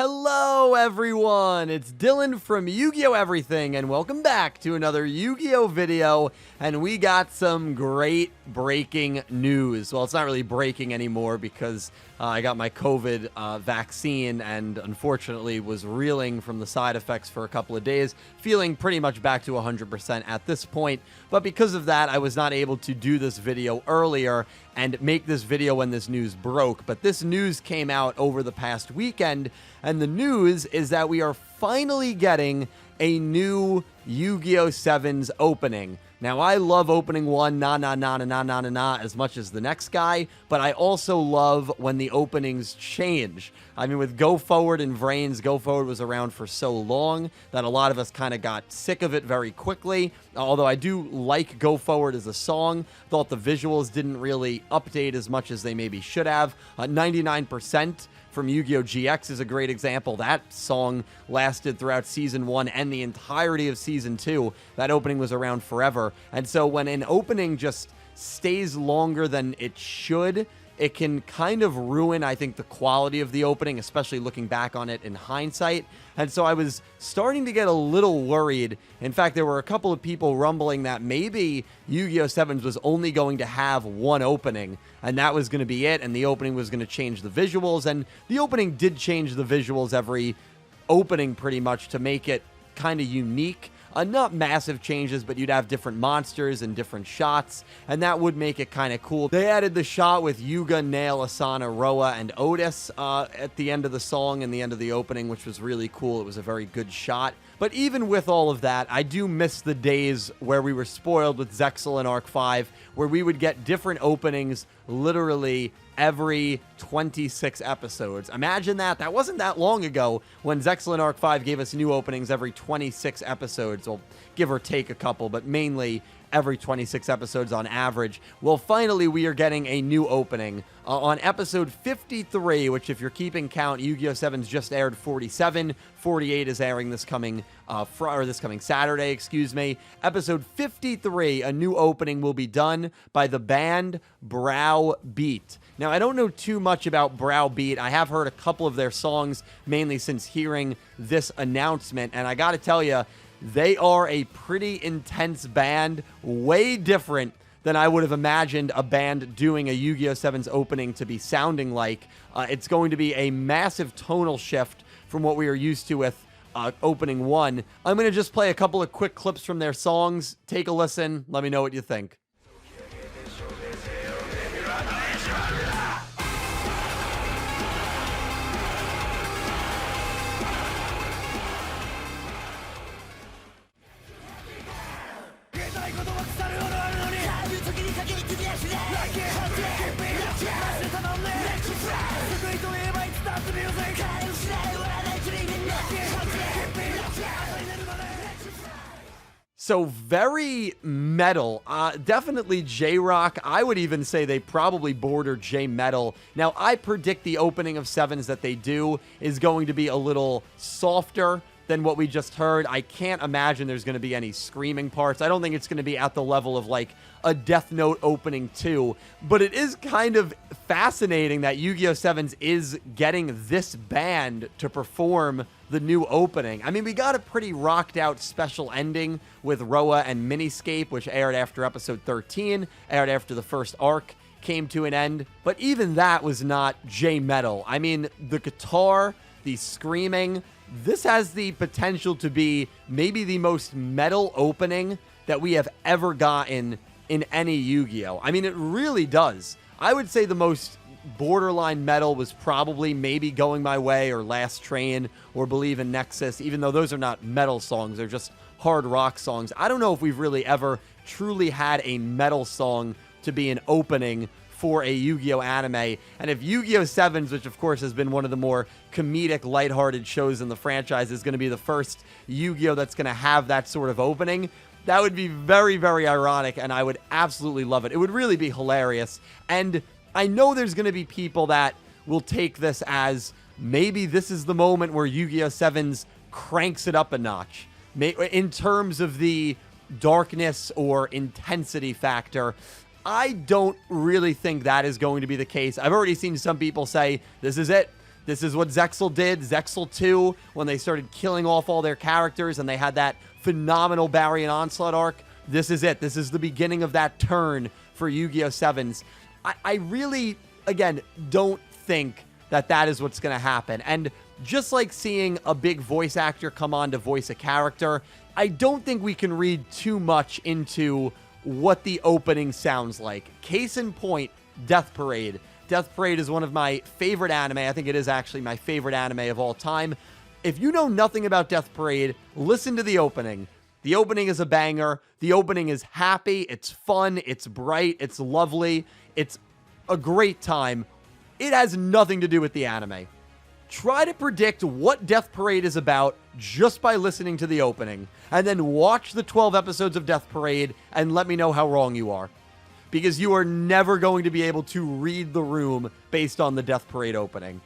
Hello everyone, it's Dylan from Yu-Gi-Oh! Everything, and welcome back to another Yu-Gi-Oh! Video, and we got some great breaking news. Well, it's not really breaking anymore because I got my COVID vaccine and unfortunately was reeling from the side effects for a couple of days, feeling pretty much back to 100% at this point, but because of that, I was not able to do this video earlier and make this video when this news broke, but this news came out over the past weekend, and the news is that we are finally getting a new Yu-Gi-Oh! 7's opening. Now, I love opening one, as much as the next guy, but I also love when the openings change. I mean, with Go Forward and Vrains, Go Forward was around for so long that a lot of us kind of got sick of it very quickly. Although I do like Go Forward as a song, thought the visuals didn't really update as much as they maybe should have. 99% from Yu-Gi-Oh! GX is a great example. That song lasted throughout Season 1 and the entirety of Season 2. That opening was around forever. And so when an opening just stays longer than it should, it can kind of ruin, I think, the quality of the opening, especially looking back on it in hindsight. And so I was starting to get a little worried. In fact, there were a couple of people rumbling that maybe Yu-Gi-Oh! 7's was only going to have one opening, and that was going to be it, and the opening was going to change the visuals. And the opening did change the visuals every opening pretty much to make it kind of unique. Not massive changes, but you'd have different monsters and different shots, and that would make it kind of cool. They added the shot with Yuga, Nail, Asana, Roa, and Otis at the end of the song and the end of the opening, which was really cool. It was a very good shot. But even with all of that, I do miss the days where we were spoiled with Zexal and Arc 5, where we would get different openings literally every 26 episodes. Imagine that. That wasn't that long ago when Zexal and Arc 5 gave us new openings every 26 episodes. Well, give or take a couple, but mainly every 26 episodes on average. Well, finally, we are getting a new opening. On episode 53, which if you're keeping count, Yu-Gi-Oh! 7's just aired 47. 48 is airing this coming Saturday, excuse me. Episode 53, a new opening will be done by the band Browbeat. Now, I don't know too much about Browbeat. I have heard a couple of their songs, mainly since hearing this announcement, and I gotta tell you, they are a pretty intense band, way different than I would have imagined a band doing a Yu-Gi-Oh! 7's opening to be sounding like. It's going to be a massive tonal shift from what we are used to with opening one. I'm going to just play a couple of quick clips from their songs. Take a listen. Let me know what you think. So very metal, definitely J-Rock. I would even say they probably border J-Metal. Now, I predict the opening of 7's that they do is going to be a little softer than what we just heard. I can't imagine there's going to be any screaming parts. I don't think it's going to be at the level of like a Death Note opening 2, but it is kind of fascinating that Yu-Gi-Oh! 7's is getting this band to perform the new opening. I mean, we got a pretty rocked out special ending with Roa and Miniscape, which aired after episode 13, aired after the first arc came to an end, but even that was not J-Metal. I mean, the guitar, the screaming, this has the potential to be maybe the most metal opening that we have ever gotten in any Yu-Gi-Oh! I mean, it really does. I would say the most borderline metal was probably maybe Going My Way or Last Train or Believe in Nexus, even though those are not metal songs, they're just hard rock songs. I don't know if we've really ever truly had a metal song to be an opening for a Yu-Gi-Oh! Anime. And if Yu-Gi-Oh! 7's, which of course has been one of the more comedic, lighthearted shows in the franchise, is going to be the first Yu-Gi-Oh! That's going to have that sort of opening, that would be very, very ironic, and I would absolutely love it. It would really be hilarious. And I know there's going to be people that will take this as maybe this is the moment where Yu-Gi-Oh! 7's cranks it up a notch in terms of the darkness or intensity factor. I don't really think that is going to be the case. I've already seen some people say, this is it. This is what Zexal did, Zexal 2, when they started killing off all their characters and they had that phenomenal Barry and Onslaught arc. This is it. This is the beginning of that turn for Yu-Gi-Oh! 7s. I really, again, don't think that that is what's going to happen. And just like seeing a big voice actor come on to voice a character, I don't think we can read too much into what the opening sounds like. Case in point, Death Parade. Death Parade is one of my favorite anime. I think it is actually my favorite anime of all time. If you know nothing about Death Parade, listen to the opening. The opening is a banger. The opening is happy. It's fun. It's bright. It's lovely. It's a great time. It has nothing to do with the anime. Try to predict what Death Parade is about just by listening to the opening, and then watch the 12 episodes of Death Parade and let me know how wrong you are. Because you are never going to be able to read the room based on the Death Parade opening.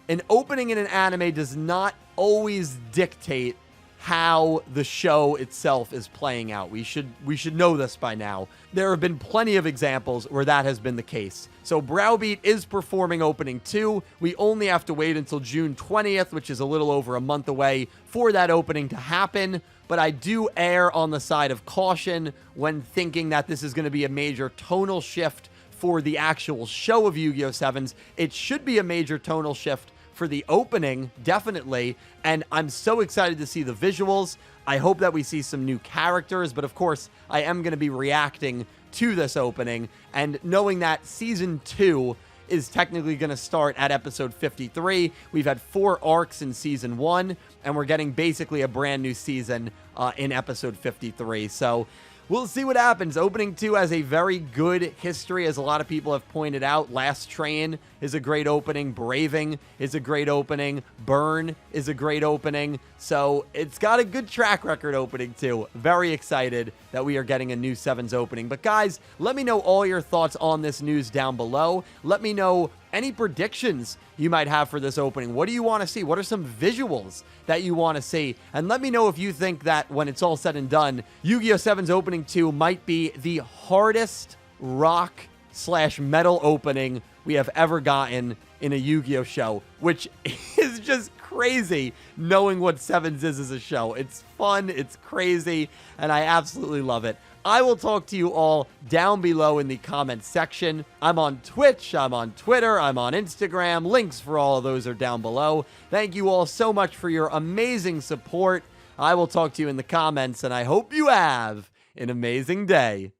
An opening in an anime does not always dictate how the show itself is playing out. We should know this by now. There have been plenty of examples where that has been the case. So Browbeat is performing opening 2. We only have to wait until June 20th, which is a little over a month away, for that opening to happen. But I do err on the side of caution when thinking that this is going to be a major tonal shift for the actual show of Yu-Gi-Oh! 7s. It should be a major tonal shift for the opening, definitely, and I'm so excited to see the visuals. I hope that we see some new characters, but of course, I am going to be reacting to this opening, and knowing that Season 2 is technically going to start at episode 53. We've had 4 arcs in Season 1, and we're getting basically a brand new season in episode 53, so we'll see what happens. Opening 2 has a very good history, as a lot of people have pointed out. Last Train is a great opening. Braving is a great opening. Burn is a great opening. So it's got a good track record opening too. Very excited that we are getting a new 7s opening. But guys, let me know all your thoughts on this news down below. Let me know any predictions you might have for this opening. What do you want to see? What are some visuals that you want to see? And let me know if you think that when it's all said and done, Yu-Gi-Oh! 7's opening 2 might be the hardest rock/metal opening we have ever gotten in a Yu-Gi-Oh! Show, which is just crazy knowing what 7s is as a show. It's fun, it's crazy, and I absolutely love it. I will talk to you all down below in the comments section. I'm on Twitch, I'm on Twitter, I'm on Instagram. Links for all of those are down below. Thank you all so much for your amazing support. I will talk to you in the comments, and I hope you have an amazing day.